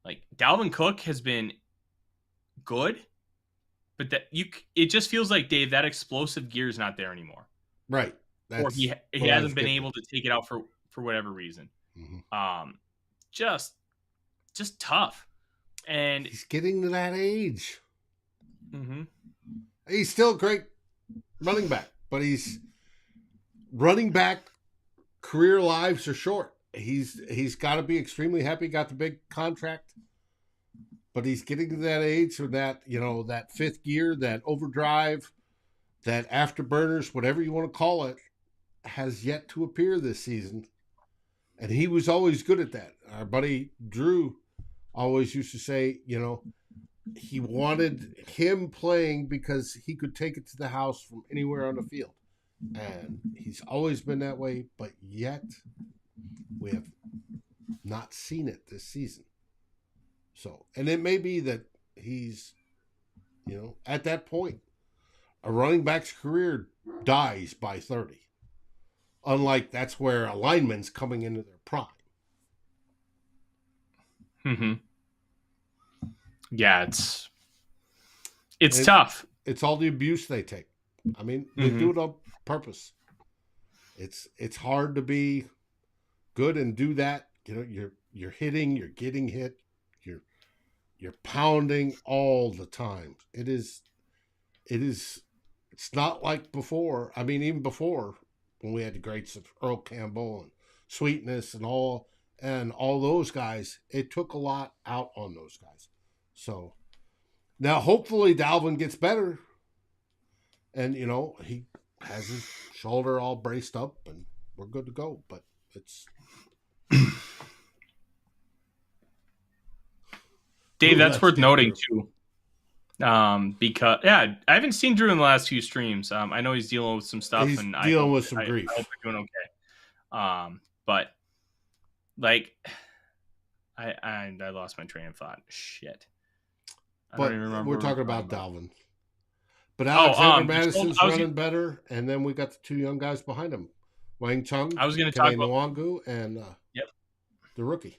like Dalvin Cook has been good, but it just feels like, Dave, that explosive gear is not there anymore. Right. Or he hasn't been able to take it out for whatever reason. Mm-hmm. Just tough. And he's getting to that age. Mm-hmm. He's still a great running back, but he's running back career lives are short. He's got to be extremely happy. Got the big contract, but he's getting to that age or that, that fifth gear, that overdrive, that afterburners, whatever you want to call it, has yet to appear this season. And he was always good at that. Our buddy Drew always used to say, he wanted him playing because he could take it to the house from anywhere on the field. And he's always been that way, but yet we have not seen it this season. So, and it may be that he's, at that point, a running back's career dies by 30. Unlike that's where a lineman's coming into their prime. Mm-hmm. Yeah, it's tough. It's all the abuse they take. I mean, they do it on purpose. It's hard to be good and do that. You're hitting, you're getting hit, you're pounding all the time. It's not like before. I mean, even before when we had the greats of Earl Campbell and Sweetness and all those guys, it took a lot out on those guys. So now hopefully Dalvin gets better and, he has his shoulder all braced up and we're good to go. But it's... Dave, that's worth noting too. Because I haven't seen Drew in the last few streams. I know he's dealing with some stuff and dealing with some grief. I hope they're doing okay. But like, I lost my train of thought. Shit. But don't even remember. We're talking about Dalvin. But Alexander Madison's running better, and then we got the two young guys behind him, Wang Chung, I was going to talk about Nwangu, and the rookie.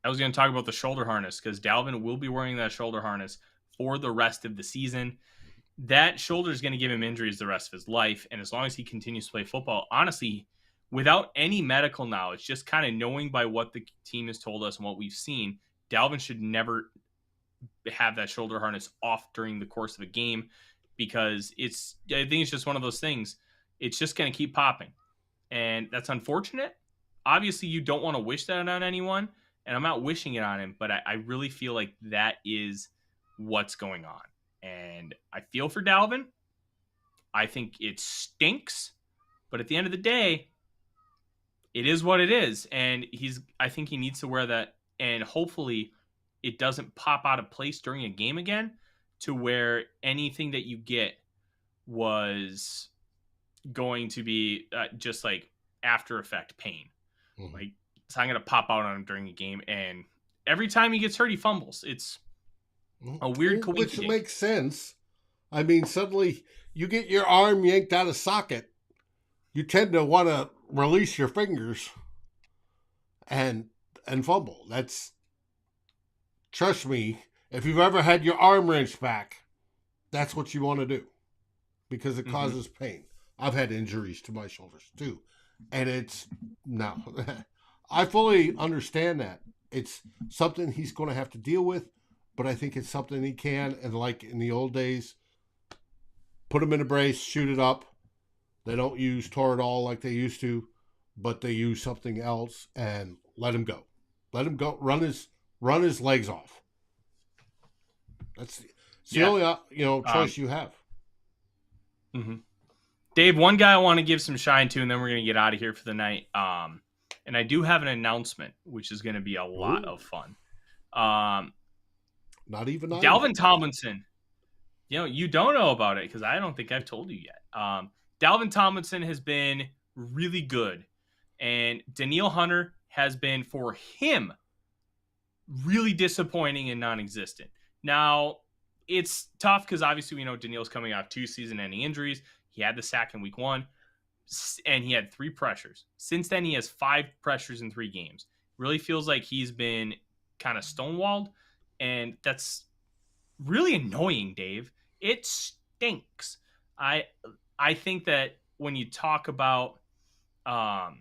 I was going to talk about the shoulder harness because Dalvin will be wearing that shoulder harness for the rest of the season. That shoulder is going to give him injuries the rest of his life. And as long as he continues to play football, honestly, without any medical knowledge, just kind of knowing by what the team has told us and what we've seen, Dalvin should never have that shoulder harness off during the course of a game because I think it's just one of those things. It's just going to keep popping. And that's unfortunate. Obviously, you don't want to wish that on anyone. And I'm not wishing it on him, but I really feel like that is what's going on. And I feel for Dalvin. I think it stinks. But at the end of the day, it is what it is. And I think he needs to wear that. And hopefully it doesn't pop out of place during a game again to where anything that you get was going to be just like after effect pain. Mm-hmm. Like, it's not going to pop out on him during a game. And every time he gets hurt, he fumbles. It's a weird coincidence. Which makes sense. I mean, suddenly you get your arm yanked out of socket. You tend to want to release your fingers and fumble. Trust me, if you've ever had your arm wrenched back, that's what you want to do because it causes pain. I've had injuries to my shoulders too. And I fully understand that. It's something he's going to have to deal with, but I think it's something he can. And like in the old days, put him in a brace, shoot it up. They don't use Toradol like they used to, but they use something else and let him go. Let him go. Run his legs off. That's the only choice you have. Mm-hmm. Dave, one guy I want to give some shine to, and then we're going to get out of here for the night. And I do have an announcement, which is going to be a lot of fun. Not even Dalvin Tomlinson. You don't know about it because I don't think I've told you yet. Dalvin Tomlinson has been really good, and Danielle Hunter has been, for him, really disappointing and non-existent. Now, it's tough because obviously we know Danielle's coming off 2 season-ending injuries. He had the sack in week 1. And he had 3 pressures. Since then, he has 5 pressures in 3 games. Really feels like he's been kind of stonewalled, and that's really annoying, Dave. It stinks. I think that when you talk about Hunter,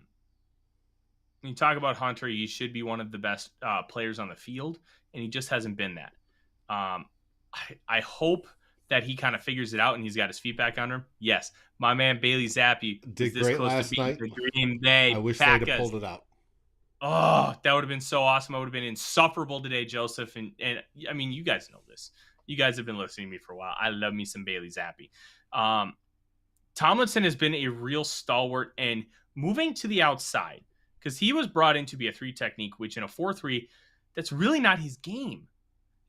he should be one of the best players on the field, and he just hasn't been that. I hope that he kind of figures it out and he's got his feet back under him. Yes, my man Bailey Zappi did this great close last to night. The Green Bay I wish Packers. they'd have pulled it out. Oh, that would have been so awesome. I would have been insufferable today, Joseph. And I mean, you guys know this. You guys have been listening to me for a while. I love me some Bailey Zappi. Tomlinson has been a real stalwart and moving to the outside because he was brought in to be a 3 technique, which in a 4-3, that's really not his game.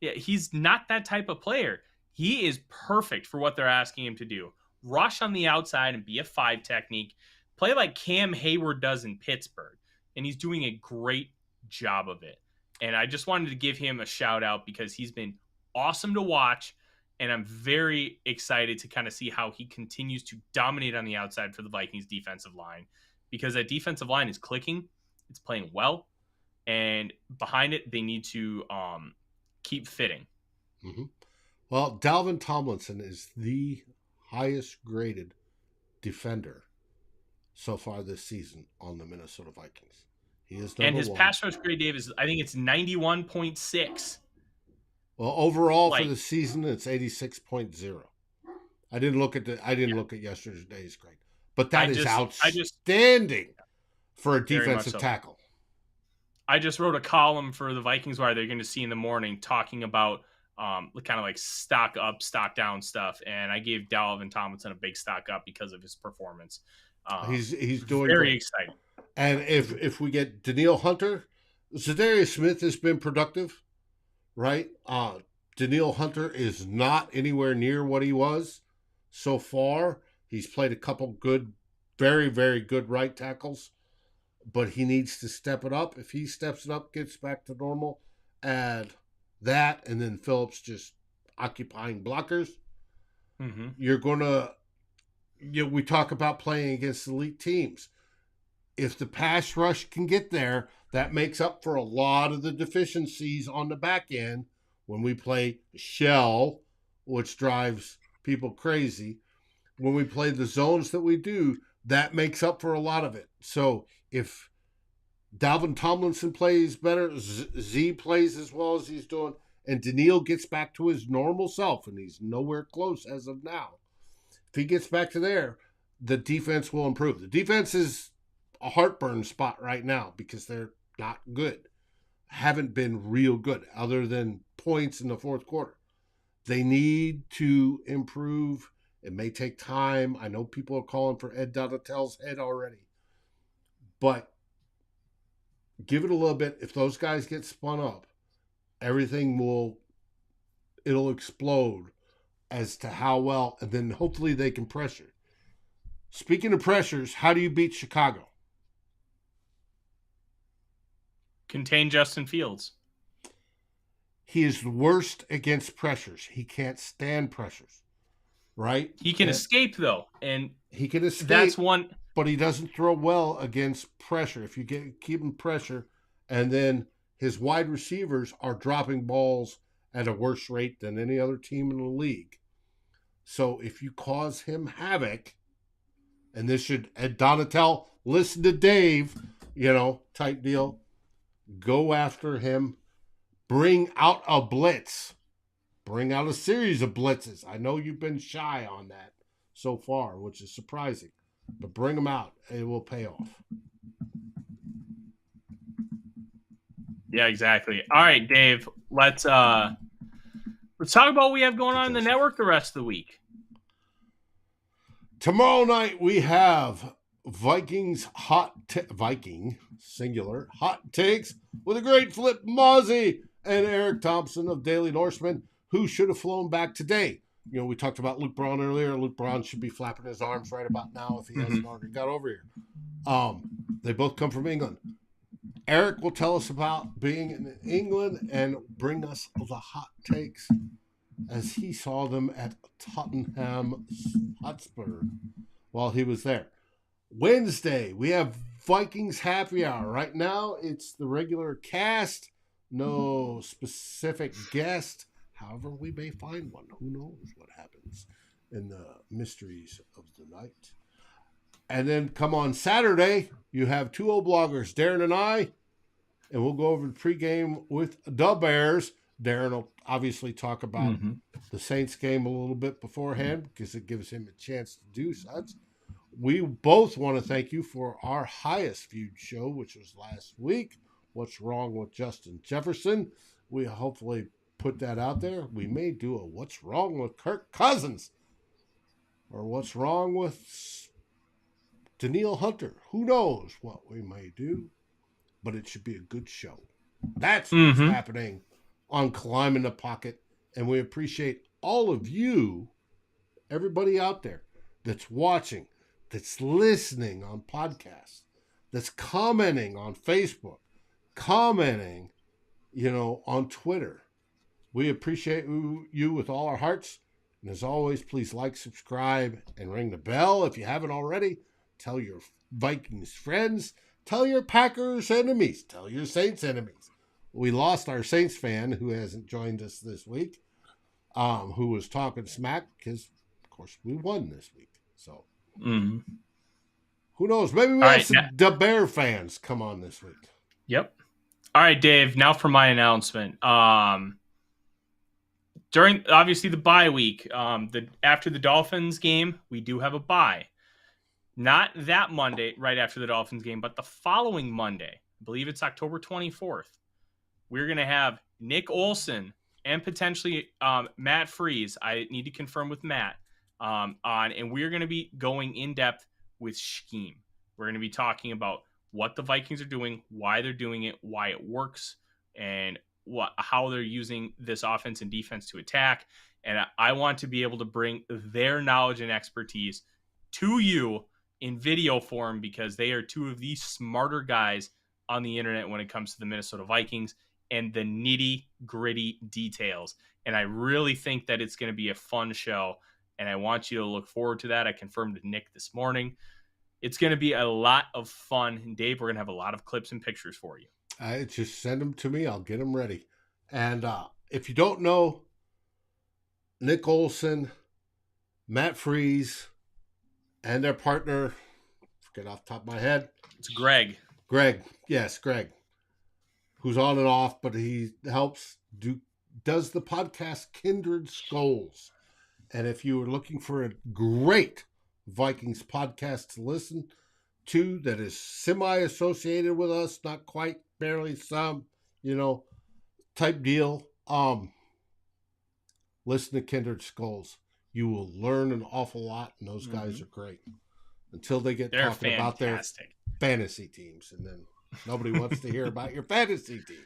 Yeah, he's not that type of player. He is perfect for what they're asking him to do. Rush on the outside and be a 5 technique. Play like Cam Hayward does in Pittsburgh. And he's doing a great job of it. And I just wanted to give him a shout out because he's been awesome to watch. And I'm very excited to kind of see how he continues to dominate on the outside for the Vikings defensive line, because that defensive line is clicking. It's playing well. And behind it, they need to keep fitting. Mm-hmm. Well, Dalvin Tomlinson is the highest graded defender so far this season on the Minnesota Vikings. He is number and his one. pass rush grade, Dave, is I think it's 91.6. Well, overall for the season, it's 86.0. I didn't look at yesterday's grade, but that is outstanding for a defensive tackle. I just wrote a column for the Vikings Wire they're going to see in the morning talking about kind of like stock up, stock down stuff, and I gave Dalvin Tomlinson a big stock up because of his performance. He's doing very great. exciting. And if we get Danielle Hunter, Zadarius Smith has been productive, right? Danielle Hunter is not anywhere near what he was so far. He's played a couple good, very, very good right tackles, but he needs to step it up. If he steps it up, gets back to normal, add that, and then Phillips just occupying blockers, you're going to, we talk about playing against elite teams. If the pass rush can get there, that makes up for a lot of the deficiencies on the back end when we play shell, which drives people crazy. When we play the zones that we do, that makes up for a lot of it. So if Dalvin Tomlinson plays better, Z plays as well as he's doing, and Danielle gets back to his normal self, and he's nowhere close as of now. If he gets back to there, the defense will improve. The defense is a heartburn spot right now because they're not good. Haven't been real good other than points in the fourth quarter. They need to improve. It may take time. I know people are calling for Ed Donatell's head already. But give it a little bit. If those guys get spun up, it'll explode as to how well, and then hopefully they can pressure. Speaking of pressures, how do you beat Chicago? Contain Justin Fields. He is the worst against pressures. He can't stand pressures, right? He can escape, though, and he can escape. That's one. But he doesn't throw well against pressure. If you keep him pressure, and then his wide receivers are dropping balls at a worse rate than any other team in the league. So if you cause him havoc, and this should, Ed Donatell, listen to Dave, type deal, go after him, bring out a blitz, bring out a series of blitzes. I know you've been shy on that so far, which is surprising, but bring them out. It will pay off. Yeah, exactly. All right, Dave, let's talk about what we have going on in the network the rest of the week. Tomorrow night we have Viking singular hot takes with a great Flip Mozzie and Eric Thompson of Daily Norseman, who should have flown back today. We talked about Luke Braun earlier. Luke Braun should be flapping his arms right about now if he hasn't already got over here. They both come from England. Eric will tell us about being in England and bring us the hot takes as he saw them at Tottenham Hotspur while he was there. Wednesday, we have Vikings Happy Hour. Right now, it's the regular cast, no specific guest. However, we may find one. Who knows what happens in the mysteries of the night. And then come on Saturday, you have two old bloggers, Darren and I, and we'll go over the pregame with the Bears. Darren will obviously talk about the Saints game a little bit beforehand because it gives him a chance to do such. We both want to thank you for our highest viewed show, which was last week. What's Wrong with Justin Jefferson? We hopefully put that out there. We may do a What's Wrong with Kirk Cousins or What's Wrong with Danielle Hunter. Who knows what we may do, but it should be a good show. That's what's happening on Climb in the Pocket. And we appreciate all of you, everybody out there that's watching, that's listening on podcasts, that's commenting on Facebook, commenting, on Twitter. We appreciate you with all our hearts. And as always, please like, subscribe, and ring the bell if you haven't already. Tell your Vikings friends. Tell your Packers enemies. Tell your Saints enemies. We lost our Saints fan who hasn't joined us this week, who was talking smack because, of course, we won this week. So, Who knows? Maybe we have some Bear fans come on this week. Yep. All right, Dave, now for my announcement. During, obviously, the bye week, after the Dolphins game, we do have a bye. Not that Monday, right after the Dolphins game, but the following Monday. I believe it's October 24th. We're going to have Nick Olson and potentially Matt Freeze. I need to confirm with Matt and we're going to be going in depth with scheme. We're going to be talking about what the Vikings are doing, why they're doing it, why it works, and how they're using this offense and defense to attack. And I want to be able to bring their knowledge and expertise to you in video form because they are two of the smarter guys on the internet when it comes to the Minnesota Vikings and the nitty-gritty details. And I really think that it's going to be a fun show, and I want you to look forward to that. I confirmed with Nick this morning. It's going to be a lot of fun. And Dave, we're going to have a lot of clips and pictures for you. Just send them to me. I'll get them ready. And if you don't know, Nick Olson, Matt Freeze, and their partner, forget off the top of my head. It's Greg. Yes, Greg. Who's on and off, but he does the podcast Kindred Skulls. And if you are looking for a great Vikings podcast to listen to that is semi-associated with us, not quite, barely, some, type deal, listen to Kindred Skulls. You will learn an awful lot, and those guys are great. Until they get talking about their fantasy teams, and then nobody wants to hear about your fantasy team.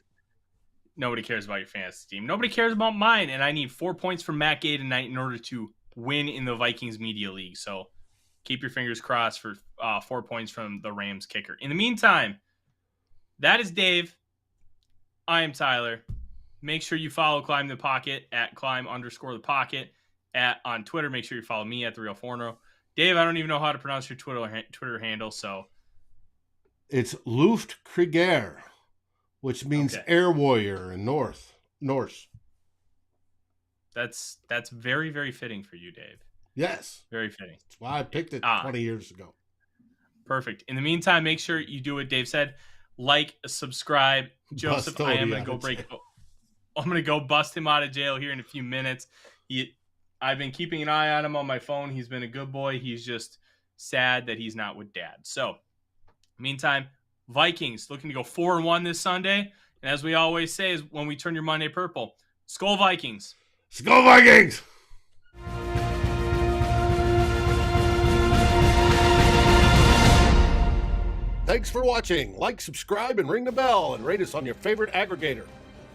Nobody cares about your fantasy team. Nobody cares about mine, and I need 4 points from Matt Gay tonight in order to win in the Vikings Media League. So keep your fingers crossed for 4 points from the Rams kicker. In the meantime, that is Dave. I am Tyler. Make sure you follow Climb the Pocket at @climb_the pocket on Twitter. Make sure you follow me at the Real Forno. Dave, I don't even know how to pronounce your Twitter handle, so it's Luftkrieger, which means air warrior in Norse. That's very, very fitting for you, Dave. Yes. Very fitting. That's why I picked it 20 years ago. Perfect. In the meantime, make sure you do what Dave said. Like, subscribe. Joseph, I am going to go I'm going to go bust him out of jail here in a few minutes. I've been keeping an eye on him on my phone. He's been a good boy. He's just sad that he's not with Dad. So, meantime, Vikings looking to go 4-1 this Sunday. And as we always say, is when we turn your Monday purple, Skol Vikings. Skol Vikings! Thanks for watching. Like, subscribe, and ring the bell, and rate us on your favorite aggregator.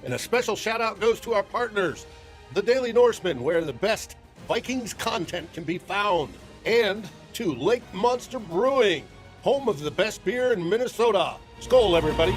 And a special shout-out goes to our partners, The Daily Norseman, where the best Vikings content can be found, and to Lake Monster Brewing, home of the best beer in Minnesota. Skol, everybody.